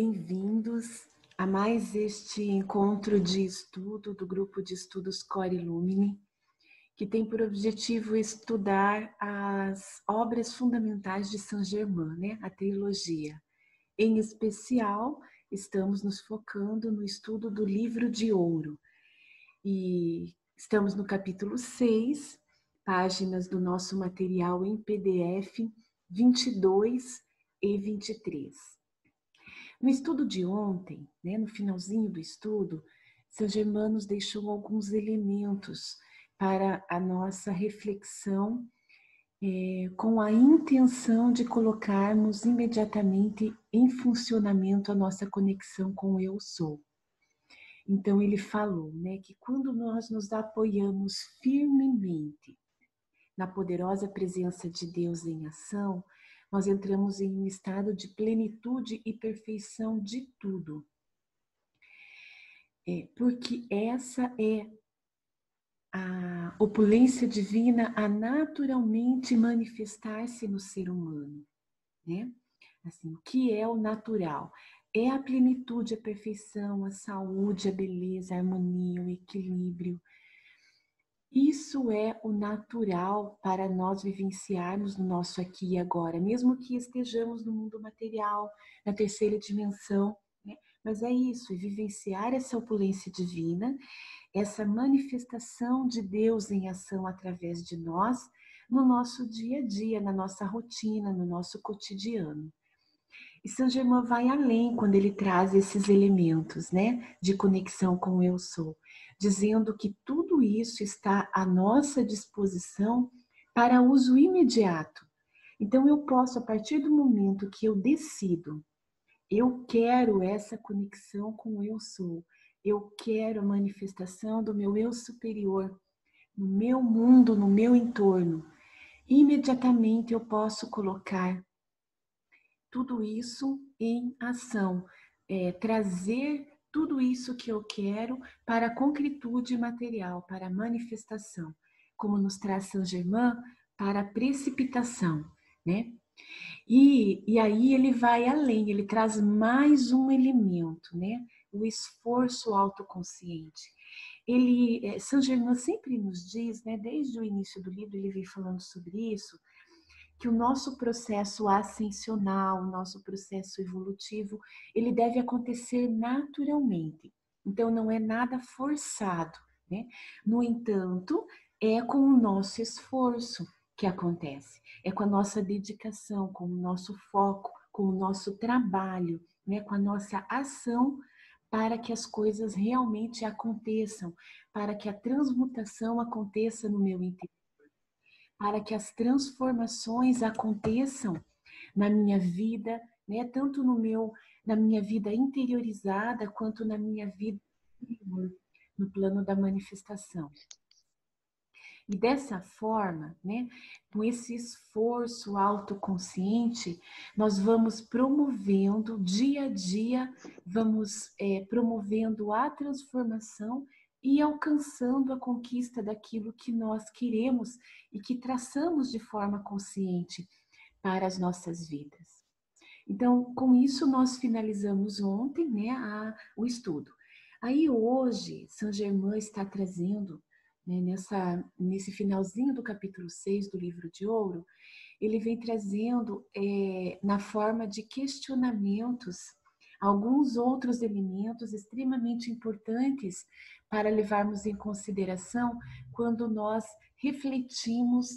bem-vindos a mais este encontro de estudo do grupo de estudos Cor Lumine, que tem por objetivo estudar as obras fundamentais de Saint-Germain, né? A trilogia. Em especial, estamos nos focando no estudo do Livro de Ouro. E estamos no capítulo 6, páginas do nosso material em PDF 22 e 23. No estudo de ontem, né, no finalzinho do estudo, Saint-Germain nos deixou alguns elementos para a nossa reflexão, com a intenção de colocarmos imediatamente em funcionamento a nossa conexão com o Eu Sou. Então ele falou, né, que quando nós nos apoiamos firmemente na poderosa presença de Deus em ação, nós entramos em um estado de plenitude e perfeição de tudo. Porque essa é a opulência divina a naturalmente manifestar-se no ser humano, né? Assim, o que é o natural? É a plenitude, a perfeição, a saúde, a beleza, a harmonia, o equilíbrio. Isso é o natural para nós vivenciarmos no nosso aqui e agora, mesmo que estejamos no mundo material, na terceira dimensão, né? Mas é isso, é vivenciar essa opulência divina, essa manifestação de Deus em ação através de nós, no nosso dia a dia, na nossa rotina, no nosso cotidiano. E Saint-Germain vai além quando ele traz esses elementos, né, de conexão com o Eu Sou, dizendo que tudo isso está à nossa disposição para uso imediato. Então eu posso, a partir do momento que eu decido, eu quero essa conexão com o Eu Sou, eu quero a manifestação do meu Eu superior, no meu mundo, no meu entorno, imediatamente eu posso colocar tudo isso em ação, trazer tudo isso que eu quero para a concretude material, para a manifestação, como nos traz Saint-Germain, para a precipitação, né? E aí ele vai além, ele traz mais um elemento, né? O esforço autoconsciente. Saint-Germain sempre nos diz, né? Desde o início do livro ele vem falando sobre isso, que o nosso processo ascensional, o nosso processo evolutivo, ele deve acontecer naturalmente. Então, não é nada forçado, né? No entanto, é com o nosso esforço que acontece. É com a nossa dedicação, com o nosso foco, com o nosso trabalho, né? Com a nossa ação para que as coisas realmente aconteçam, para que a transmutação aconteça no meu interior, para que as transformações aconteçam na minha vida, né? Tanto na minha vida interiorizada, quanto na minha vida interior, no plano da manifestação. E dessa forma, né, com esse esforço autoconsciente, nós vamos promovendo dia a dia, vamos promovendo a transformação e alcançando a conquista daquilo que nós queremos e que traçamos de forma consciente para as nossas vidas. Então, com isso, nós finalizamos ontem, né, o estudo. Aí hoje, Saint-Germain está trazendo, né, nesse finalzinho do capítulo 6 do Livro de Ouro, ele vem trazendo na forma de questionamentos alguns outros elementos extremamente importantes para levarmos em consideração quando nós refletimos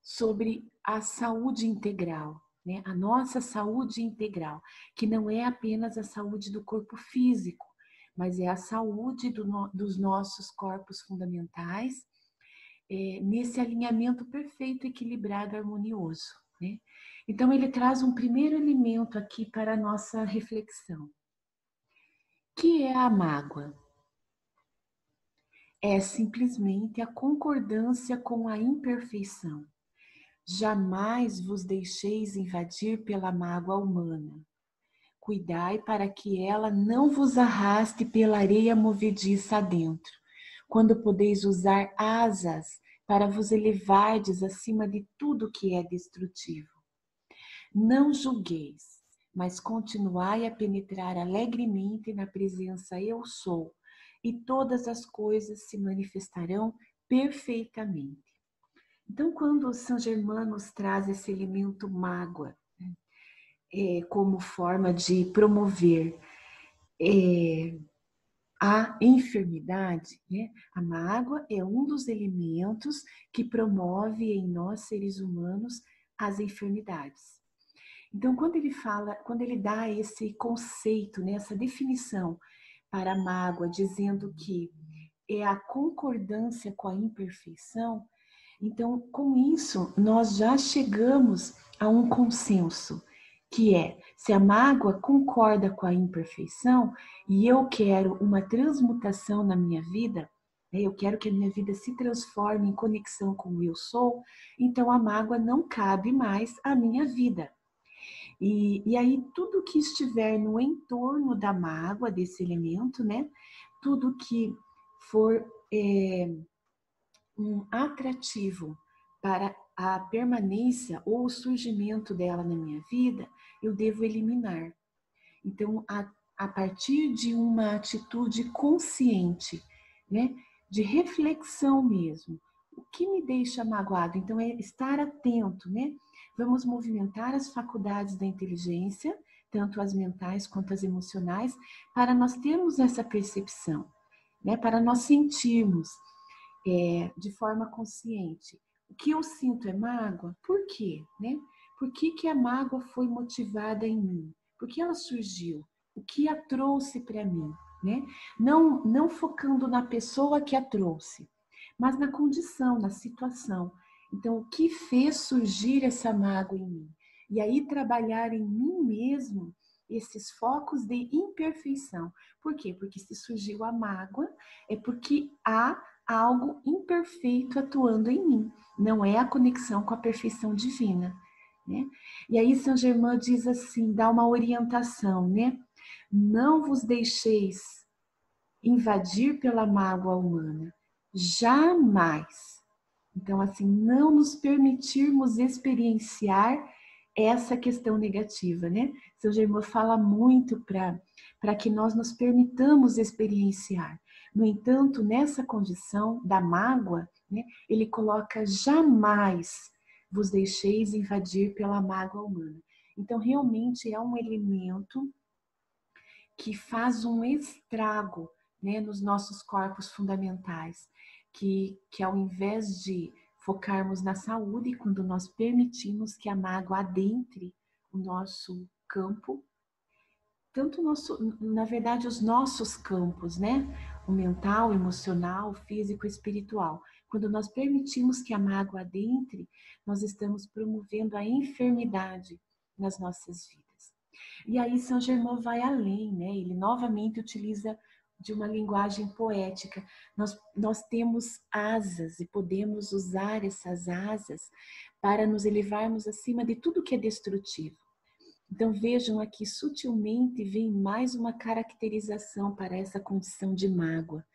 sobre a saúde integral, né? A nossa saúde integral, que não é apenas a saúde do corpo físico, mas é a saúde dos nossos corpos fundamentais, nesse alinhamento perfeito, equilibrado, harmonioso, né? Então ele traz um primeiro elemento aqui para a nossa reflexão, que é a mágoa. É simplesmente a concordância com a imperfeição. Jamais vos deixeis invadir pela mágoa humana. Cuidai para que ela não vos arraste pela areia movediça adentro, quando podeis usar asas para vos elevardes acima de tudo que é destrutivo. Não julgueis, mas continuai a penetrar alegremente na presença eu sou, e todas as coisas se manifestarão perfeitamente. Então, quando São Germain nos traz esse elemento mágoa, como forma de promover a enfermidade, né? A mágoa é um dos elementos que promove em nós, seres humanos, as enfermidades. Então, quando ele dá esse conceito, né, essa definição para a mágoa, dizendo que é a concordância com a imperfeição, então, com isso, nós já chegamos a um consenso, que é, se a mágoa concorda com a imperfeição e eu quero uma transmutação na minha vida, né, eu quero que a minha vida se transforme em conexão com o eu sou, então a mágoa não cabe mais à minha vida. E aí, tudo que estiver no entorno da mágoa, desse elemento, né? Tudo que for um atrativo para a permanência ou o surgimento dela na minha vida, eu devo eliminar. Então, a partir de uma atitude consciente, né? De reflexão mesmo. O que me deixa magoado? Então, é estar atento, né? Vamos movimentar as faculdades da inteligência, tanto as mentais quanto as emocionais, para nós termos essa percepção, né? Para nós sentirmos de forma consciente. O que eu sinto é mágoa? Por quê? Né? Por que a mágoa foi motivada em mim? Por que ela surgiu? O que a trouxe para mim? Né? Não focando na pessoa que a trouxe, mas na condição, na situação. Então, o que fez surgir essa mágoa em mim? E aí trabalhar em mim mesmo esses focos de imperfeição. Por quê? Porque se surgiu a mágoa, é porque há algo imperfeito atuando em mim. Não é a conexão com a perfeição divina, né? E aí São Germain diz assim, dá uma orientação, né? Não vos deixeis invadir pela mágoa humana. Jamais. Então, assim, não nos permitirmos experienciar essa questão negativa, né? São Germain fala muito para que nós nos permitamos experienciar. No entanto, nessa condição da mágoa, né, ele coloca jamais vos deixeis invadir pela mágoa humana. Então, realmente é um elemento que faz um estrago, né, nos nossos corpos fundamentais, que ao invés de focarmos na saúde, quando nós permitimos que a mágoa adentre o nosso campo, tanto na verdade, os nossos campos, né? O mental, emocional, físico, espiritual. Quando nós permitimos que a mágoa adentre, nós estamos promovendo a enfermidade nas nossas vidas. E aí São Germain vai além, né? Ele novamente utiliza de uma linguagem poética. Nós temos asas e podemos usar essas asas para nos elevarmos acima de tudo que é destrutivo. Então vejam aqui, sutilmente vem mais uma caracterização para essa condição de mágoa,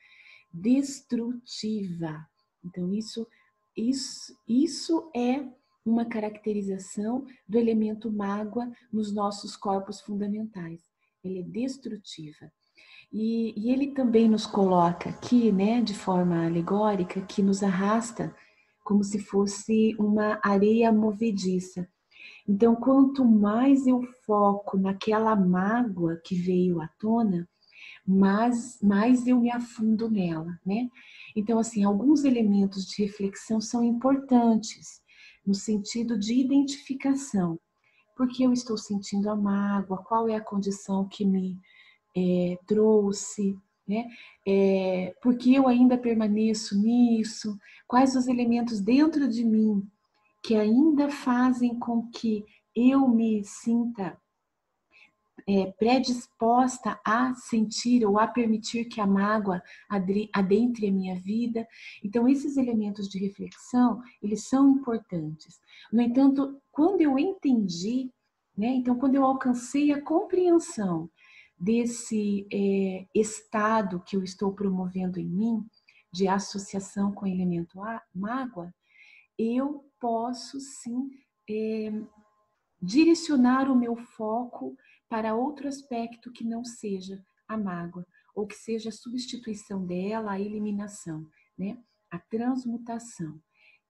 destrutiva. Então isso é uma caracterização do elemento mágoa nos nossos corpos fundamentais. Ele é destrutiva. E ele também nos coloca aqui, né, de forma alegórica, que nos arrasta como se fosse uma areia movediça. Então, quanto mais eu foco naquela mágoa que veio à tona, mais eu me afundo nela, né? Então, assim, alguns elementos de reflexão são importantes no sentido de identificação. Por que eu estou sentindo a mágoa? Qual é a condição que me trouxe? Né? Por que eu ainda permaneço nisso? Quais os elementos dentro de mim que ainda fazem com que eu me sinta predisposta a sentir ou a permitir que a mágoa adentre a minha vida. Então, esses elementos de reflexão, eles são importantes. No entanto, quando eu entendi, né, então, quando eu alcancei a compreensão desse estado que eu estou promovendo em mim, de associação com o elemento mágoa, eu posso sim direcionar o meu foco para outro aspecto que não seja a mágoa, ou que seja a substituição dela, a eliminação, né? A transmutação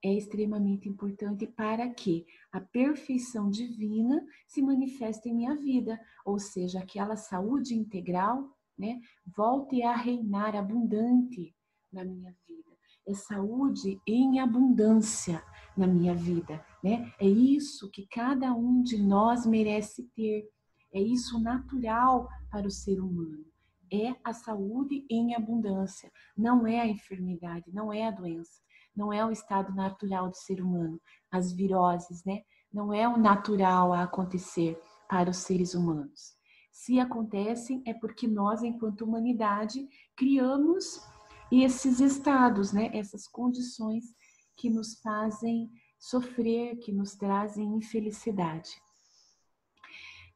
é extremamente importante para que a perfeição divina se manifeste em minha vida, ou seja, aquela saúde integral, né, volte a reinar abundante na minha vida. É saúde em abundância na minha vida, né? É isso que cada um de nós merece ter. É isso natural para o ser humano. É a saúde em abundância, não é a enfermidade, não é a doença. Não é o estado natural do ser humano, as viroses, né? Não é o natural a acontecer para os seres humanos. Se acontecem, é porque nós, enquanto humanidade, criamos esses estados, né? Essas condições que nos fazem sofrer, que nos trazem infelicidade.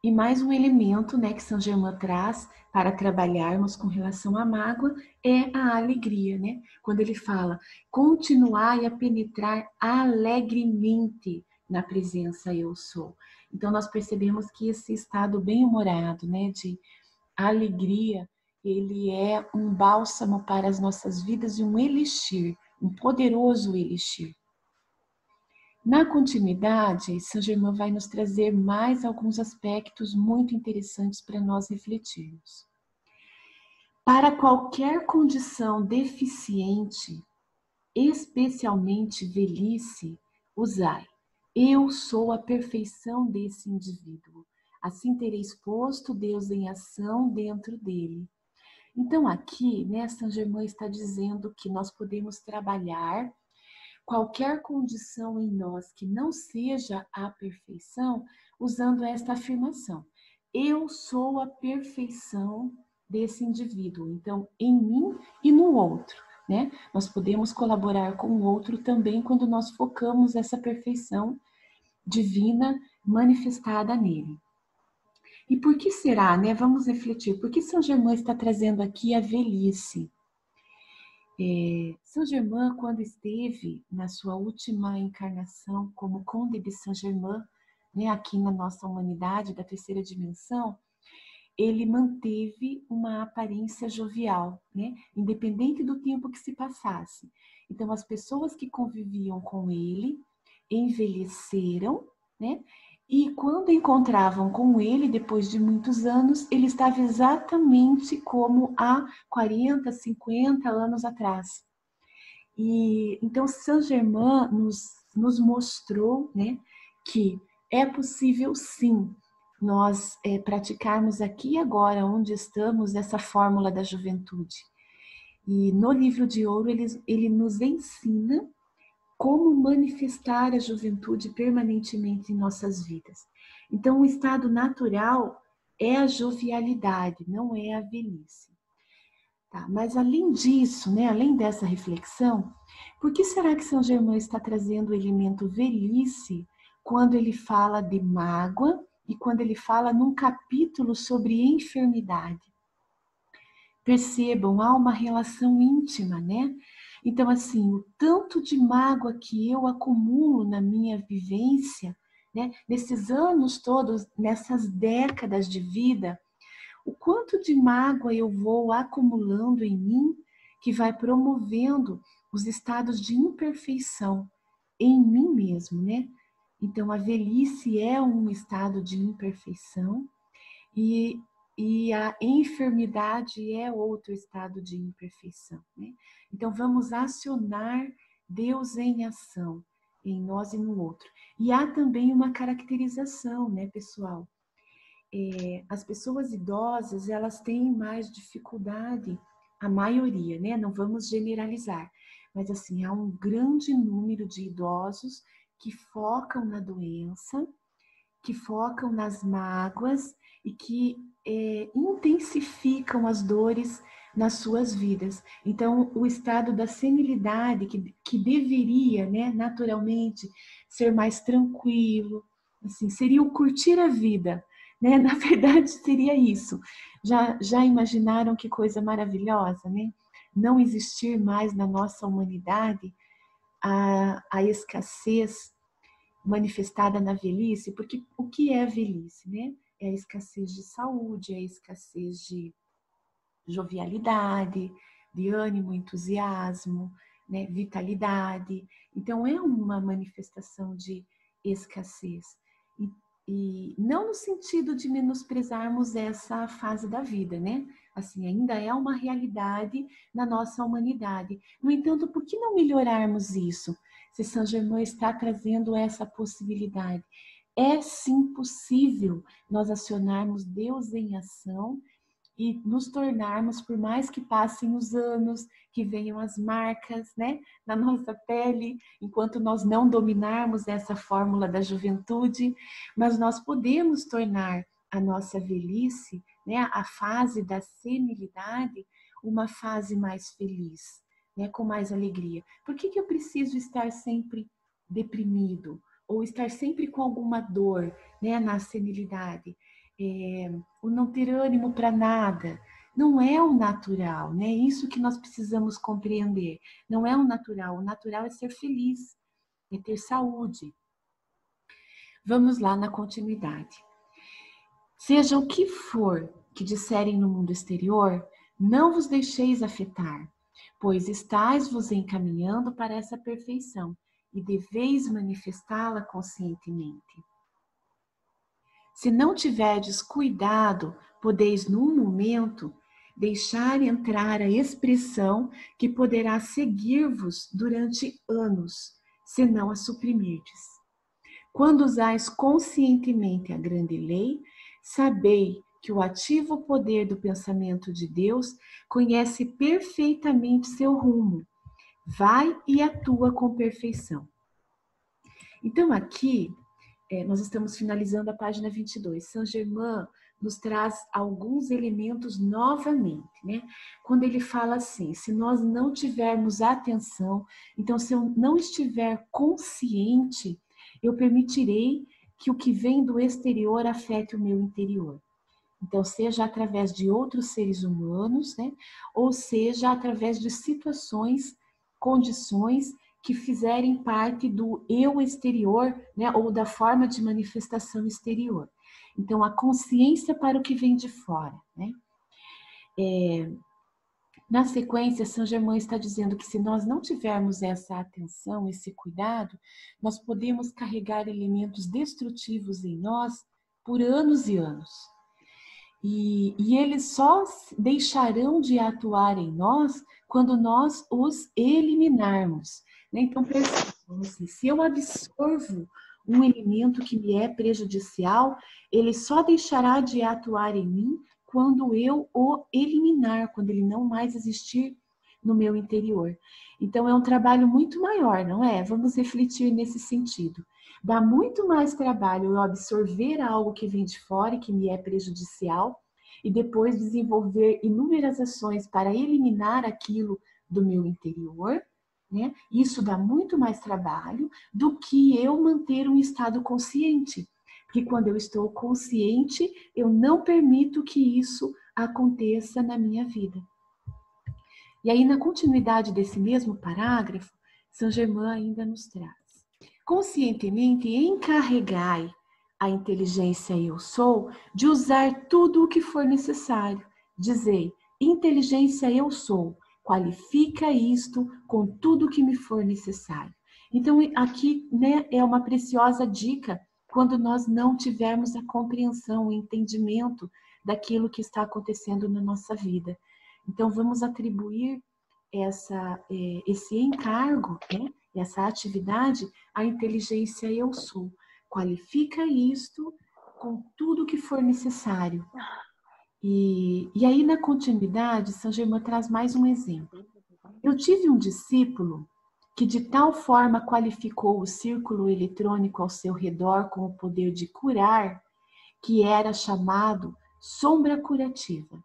E mais um elemento, né, que São Germain traz para trabalharmos com relação à mágoa é a alegria, né? Quando ele fala, continuai a penetrar alegremente na presença eu sou. Então nós percebemos que esse estado bem-humorado, né, de alegria, ele é um bálsamo para as nossas vidas e um elixir, um poderoso elixir. Na continuidade, São Germain vai nos trazer mais alguns aspectos muito interessantes para nós refletirmos. Para qualquer condição deficiente, especialmente velhice, usai. Eu sou a perfeição desse indivíduo. Assim tereis posto Deus em ação dentro dele. Então aqui, né, São Germain está dizendo que nós podemos trabalhar qualquer condição em nós que não seja a perfeição, usando esta afirmação. Eu sou a perfeição desse indivíduo. Então, em mim e no outro, né? Nós podemos colaborar com o outro também quando nós focamos essa perfeição divina manifestada nele. E por que será, né? Vamos refletir. Por que São Germain está trazendo aqui a velhice? São Germain, quando esteve na sua última encarnação como Conde de Saint-Germain, né, aqui na nossa humanidade da terceira dimensão, ele manteve uma aparência jovial, né, independente do tempo que se passasse. Então, as pessoas que conviviam com ele envelheceram, né, e quando encontravam com ele, depois de muitos anos, ele estava exatamente como há 40, 50 anos atrás. E então Saint-Germain nos mostrou, né, que é possível sim nós praticarmos aqui e agora, onde estamos, essa fórmula da juventude. E no livro de ouro ele nos ensina como manifestar a juventude permanentemente em nossas vidas. Então, o estado natural é a jovialidade, não é a velhice. Tá? Mas além disso, né, além dessa reflexão, por que será que São Germain está trazendo o elemento velhice quando ele fala de mágoa e quando ele fala num capítulo sobre enfermidade? Percebam, há uma relação íntima, né? Então, assim, o tanto de mágoa que eu acumulo na minha vivência, né, nesses anos todos, nessas décadas de vida, o quanto de mágoa eu vou acumulando em mim que vai promovendo os estados de imperfeição em mim mesmo, né? Então, a velhice é um estado de imperfeição e, e a enfermidade é outro estado de imperfeição, né? Então, vamos acionar Deus em ação, em nós e no outro. E há também uma caracterização, né, pessoal? As pessoas idosas, elas têm mais dificuldade, a maioria, né? Não vamos generalizar, mas assim, há um grande número de idosos que focam na doença, que focam nas mágoas e que intensificam as dores nas suas vidas. Então, o estado da senilidade, que deveria, né, naturalmente, ser mais tranquilo, assim, seria o curtir a vida, né? Na verdade, seria isso. Já imaginaram que coisa maravilhosa, né? Não existir mais na nossa humanidade a escassez manifestada na velhice, porque o que é velhice, né? é a escassez de saúde, é a escassez de jovialidade, de ânimo, entusiasmo, né, vitalidade. Então, é uma manifestação de escassez. E não no sentido de menosprezarmos essa fase da vida, né? Assim, ainda é uma realidade na nossa humanidade. No entanto, por que não melhorarmos isso? Se Saint-Germain está trazendo essa possibilidade. É sim possível nós acionarmos Deus em ação e nos tornarmos, por mais que passem os anos, que venham as marcas, né, na nossa pele, enquanto nós não dominarmos essa fórmula da juventude, mas nós podemos tornar a nossa velhice, né, a fase da senilidade, uma fase mais feliz, né, com mais alegria. Por que eu preciso estar sempre deprimido ou estar sempre com alguma dor, né, na senilidade? O não ter ânimo para nada, não é o natural, né? Isso que nós precisamos compreender. Não é o natural é ser feliz, é ter saúde. Vamos lá na continuidade. Seja o que for que disserem no mundo exterior, não vos deixeis afetar, pois estáis vos encaminhando para essa perfeição e deveis manifestá-la conscientemente. Se não tiverdes cuidado, podeis num momento deixar entrar a expressão que poderá seguir-vos durante anos, se não a suprimirdes. Quando usais conscientemente a grande lei, sabei que o ativo poder do pensamento de Deus conhece perfeitamente seu rumo, vai e atua com perfeição. Então aqui nós estamos finalizando a página 22. Saint-Germain nos traz alguns elementos novamente, né? Quando ele fala assim, se nós não tivermos atenção, então se eu não estiver consciente, eu permitirei que o que vem do exterior afete o meu interior. Então, seja através de outros seres humanos, né? Ou seja através de situações, condições que fizerem parte do eu exterior, né? Ou da forma de manifestação exterior. Então, a consciência para o que vem de fora, né? Na sequência, Saint-Germain está dizendo que se nós não tivermos essa atenção, esse cuidado, nós podemos carregar elementos destrutivos em nós por anos e anos. E eles só deixarão de atuar em nós quando nós os eliminarmos, né? Então, percebam assim, se eu absorvo um elemento que me é prejudicial, ele só deixará de atuar em mim quando eu o eliminar, quando ele não mais existir no meu interior. Então, é um trabalho muito maior, não é? Vamos refletir nesse sentido. Dá muito mais trabalho eu absorver algo que vem de fora e que me é prejudicial e depois desenvolver inúmeras ações para eliminar aquilo do meu interior, né? Isso dá muito mais trabalho do que eu manter um estado consciente. Porque quando eu estou consciente, eu não permito que isso aconteça na minha vida. E aí, na continuidade desse mesmo parágrafo, Saint-Germain ainda nos traz: conscientemente encarregai a inteligência eu sou de usar tudo o que for necessário. Dizei, inteligência eu sou, qualifica isto com tudo o que me for necessário. Então, aqui, né, é uma preciosa dica quando nós não tivermos a compreensão, o entendimento daquilo que está acontecendo na nossa vida. Então, vamos atribuir esse encargo, né, essa atividade à inteligência eu sou. Qualifica isto com tudo que for necessário. E aí, na continuidade, Saint-Germain traz mais um exemplo. Eu tive um discípulo que de tal forma qualificou o círculo eletrônico ao seu redor com o poder de curar, que era chamado sombra curativa.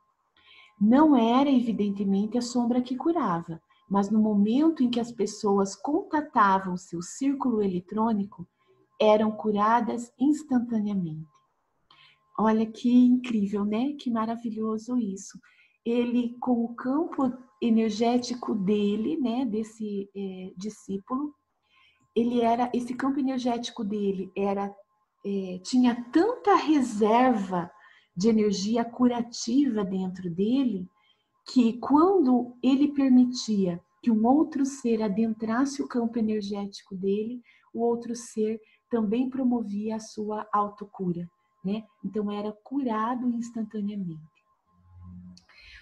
Não era, evidentemente, a sombra que curava, mas no momento em que as pessoas contatavam seu círculo eletrônico, eram curadas instantaneamente. Olha que incrível, né? Que maravilhoso isso. Ele, com o campo energético dele, né, desse discípulo, esse campo energético dele era tinha tanta reserva de energia curativa dentro dele, que quando ele permitia que um outro ser adentrasse o campo energético dele, o outro ser também promovia a sua autocura, né? Então era curado instantaneamente.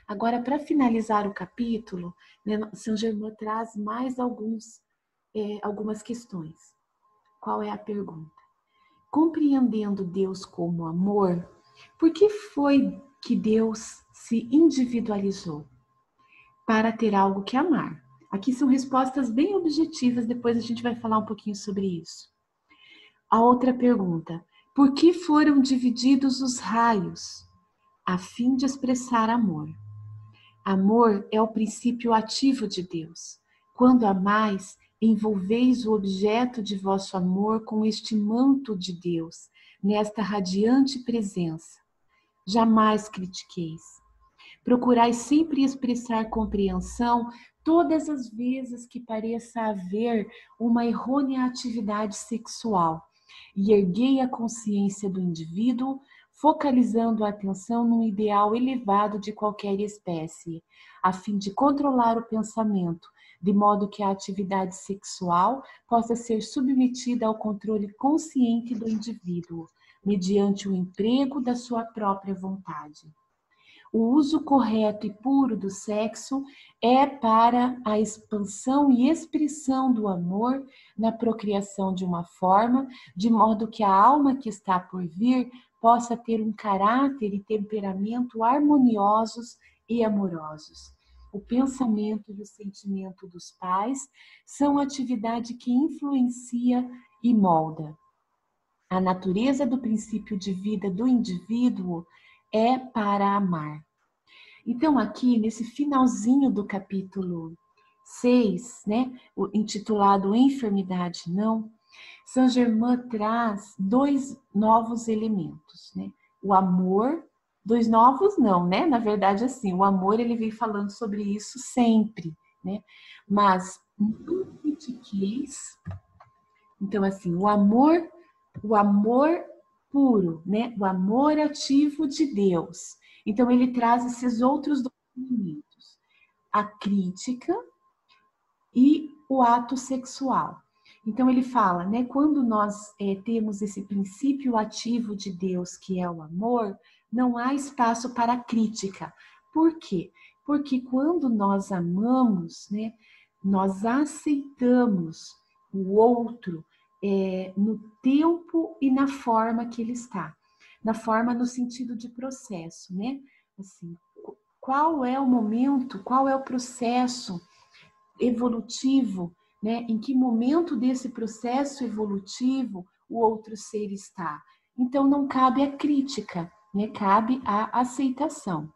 Agora, para finalizar o capítulo, né, São Germain traz mais algumas questões. Qual é a pergunta? Compreendendo Deus como amor, por que foi que Deus se individualizou? Para ter algo que amar. Aqui são respostas bem objetivas, depois a gente vai falar um pouquinho sobre isso. A outra pergunta: por que foram divididos os raios? A fim de expressar amor. Amor é o princípio ativo de Deus. Quando amais, envolveis o objeto de vosso amor com este manto de Deus, nesta radiante presença. Jamais critiqueis. Procurai sempre expressar compreensão todas as vezes que pareça haver uma errônea atividade sexual e erguei a consciência do indivíduo, focalizando a atenção num ideal elevado de qualquer espécie, a fim de controlar o pensamento, de modo que a atividade sexual possa ser submetida ao controle consciente do indivíduo, mediante o emprego da sua própria vontade. O uso correto e puro do sexo é para a expansão e expressão do amor na procriação de uma forma, de modo que a alma que está por vir possa ter um caráter e temperamento harmoniosos e amorosos. O pensamento e o sentimento dos pais são atividade que influencia e molda. A natureza do princípio de vida do indivíduo é para amar. Então, aqui, nesse finalzinho do capítulo 6, né, intitulado Enfermidade Não, Saint Germain traz dois novos elementos, né? O amor, dois novos não, né? Na verdade, assim, o amor, ele vem falando sobre isso sempre, né? Mas não critiqueis. Então, assim, o amor puro, né? O amor ativo de Deus. Então, ele traz esses outros dois elementos: a crítica e o ato sexual. Então, ele fala, né? Quando nós temos esse princípio ativo de Deus, que é o amor, não há espaço para crítica. Por quê? Porque quando nós amamos, né? Nós aceitamos o outro no tempo e na forma que ele está. Na forma no sentido de processo, né? Assim, qual é o momento, qual é o processo evolutivo, né? Em que momento desse processo evolutivo o outro ser está. Então não cabe a crítica, né? Cabe a aceitação.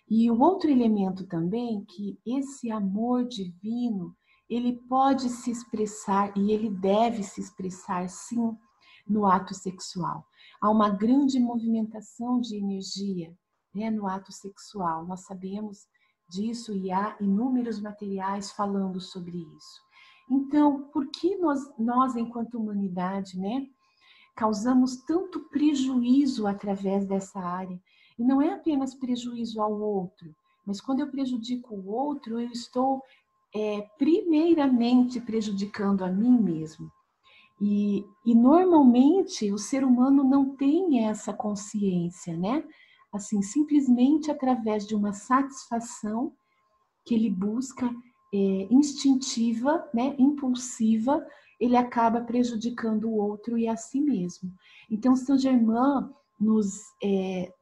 E o outro elemento também, que esse amor divino, ele pode se expressar e ele deve se expressar sim no ato sexual. Há uma grande movimentação de energia, né, no ato sexual. Nós sabemos disso e há inúmeros materiais falando sobre isso. Então, por que nós enquanto humanidade, né, causamos tanto prejuízo através dessa área? E não é apenas prejuízo ao outro, mas quando eu prejudico o outro, eu estou primeiramente prejudicando a mim mesmo. E normalmente o ser humano não tem essa consciência, né? Assim, simplesmente através de uma satisfação que ele busca instintiva, né, impulsiva, ele acaba prejudicando o outro e a si mesmo. Então, Saint Germain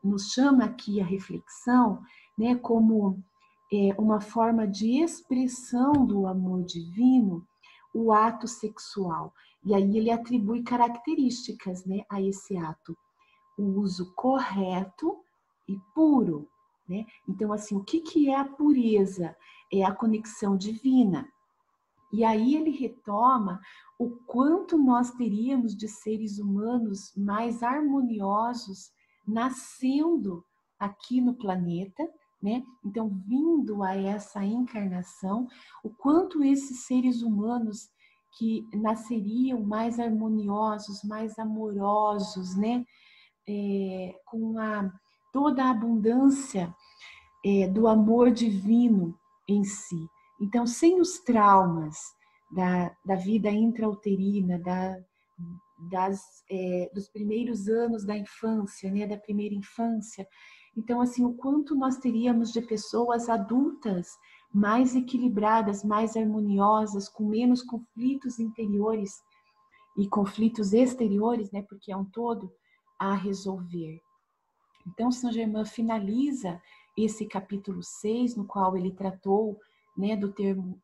nos chama aqui a reflexão, né, como uma forma de expressão do amor divino, o ato sexual. E aí ele atribui características, né, a esse ato. O uso correto e puro, né? Então, assim, o que é a pureza? É a conexão divina. E aí ele retoma o quanto nós teríamos de seres humanos mais harmoniosos nascendo aqui no planeta, né? Então, vindo a essa encarnação, o quanto esses seres humanos que nasceriam mais harmoniosos, mais amorosos, né? Com toda a abundância do amor divino em si. Então, sem os traumas da vida intrauterina, dos primeiros anos da infância, né, da primeira infância. Então, assim, o quanto nós teríamos de pessoas adultas mais equilibradas, mais harmoniosas, com menos conflitos interiores e conflitos exteriores, né, porque é um todo a resolver. Então, Saint Germain finaliza esse capítulo 6, no qual ele tratou, né, do termo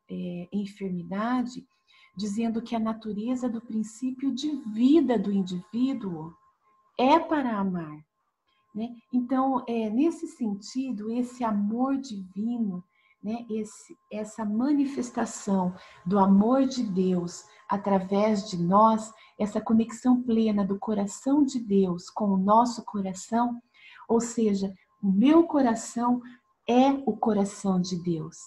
enfermidade, dizendo que a natureza do princípio de vida do indivíduo é para amar. Né? Então, nesse sentido, esse amor divino, né, essa manifestação do amor de Deus através de nós, essa conexão plena do coração de Deus com o nosso coração, ou seja, o meu coração é o coração de Deus.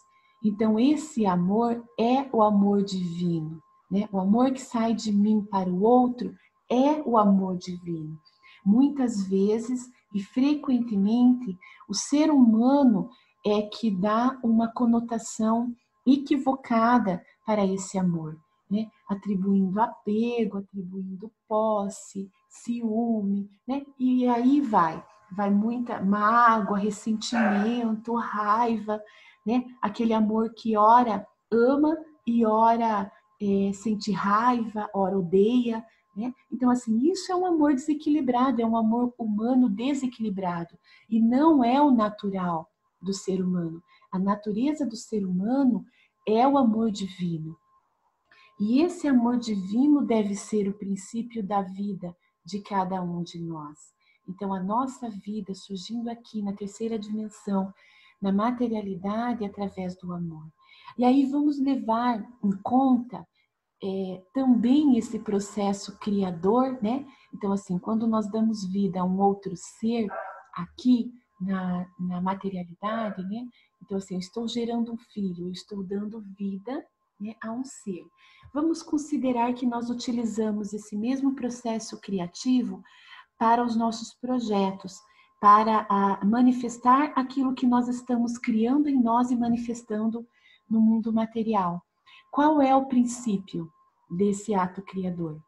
Então, esse amor é o amor divino. Né? O amor que sai de mim para o outro é o amor divino. Muitas vezes e frequentemente, o ser humano é que dá uma conotação equivocada para esse amor, né? Atribuindo apego, atribuindo posse, ciúme, né? E aí vai muita mágoa, ressentimento, raiva, né? Aquele amor que ora ama e ora sente raiva, ora odeia, né? Então, assim, isso é um amor desequilibrado, é um amor humano desequilibrado e não é o natural do ser humano. A natureza do ser humano é o amor divino. E esse amor divino deve ser o princípio da vida de cada um de nós. Então, a nossa vida surgindo aqui na terceira dimensão, na materialidade através do amor. E aí vamos levar em conta também esse processo criador, né? Então, assim, quando nós damos vida a um outro ser aqui na materialidade, né? Então, assim, eu estou gerando um filho, eu estou dando vida, né, a um ser. Vamos considerar que nós utilizamos esse mesmo processo criativo para os nossos projetos, para manifestar aquilo que nós estamos criando em nós e manifestando no mundo material. Qual é o princípio desse ato criador?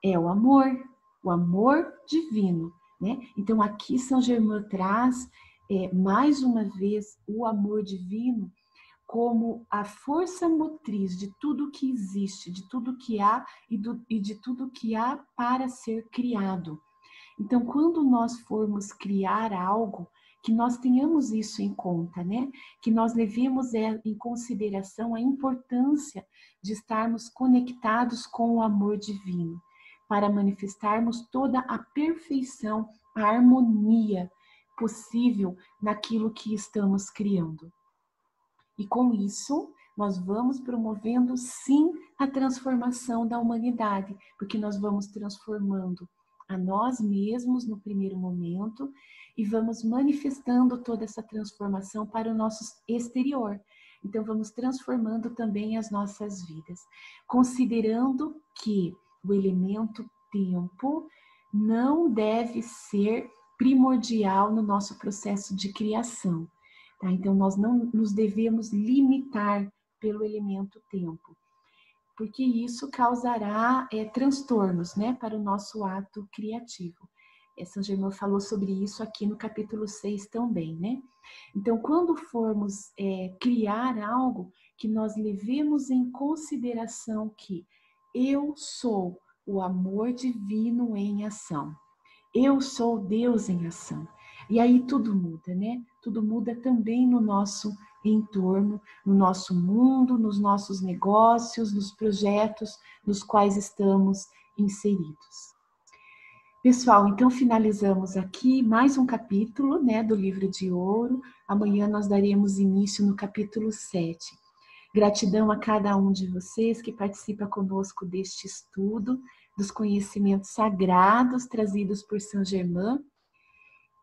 É o amor divino, né? Então aqui São Germain traz mais uma vez o amor divino como a força motriz de tudo que existe, de tudo que há e de tudo que há para ser criado. Então, quando nós formos criar algo, que nós tenhamos isso em conta, né? Que nós levemos em consideração a importância de estarmos conectados com o amor divino, para manifestarmos toda a perfeição, a harmonia possível naquilo que estamos criando. E com isso, nós vamos promovendo, sim, a transformação da humanidade, porque nós vamos transformando a nós mesmos no primeiro momento e vamos manifestando toda essa transformação para o nosso exterior. Então, vamos transformando também as nossas vidas, considerando que o elemento tempo não deve ser primordial no nosso processo de criação. Tá? Então, nós não nos devemos limitar pelo elemento tempo, porque isso causará transtornos, né, para o nosso ato criativo. São Germain falou sobre isso aqui no capítulo 6 também, né? Então, quando formos criar algo, que nós levemos em consideração que eu sou o amor divino em ação. Eu sou Deus em ação. E aí tudo muda, né? Tudo muda também no nosso entorno, no nosso mundo, nos nossos negócios, nos projetos nos quais estamos inseridos. Pessoal, então finalizamos aqui mais um capítulo, né, do Livro de Ouro. Amanhã nós daremos início no capítulo 7. Gratidão a cada um de vocês que participa conosco deste estudo, dos conhecimentos sagrados trazidos por Saint Germain.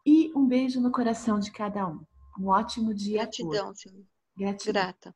E um beijo no coração de cada um. Um ótimo dia a todos. Gratidão, Silvia. Gratidão. Grata.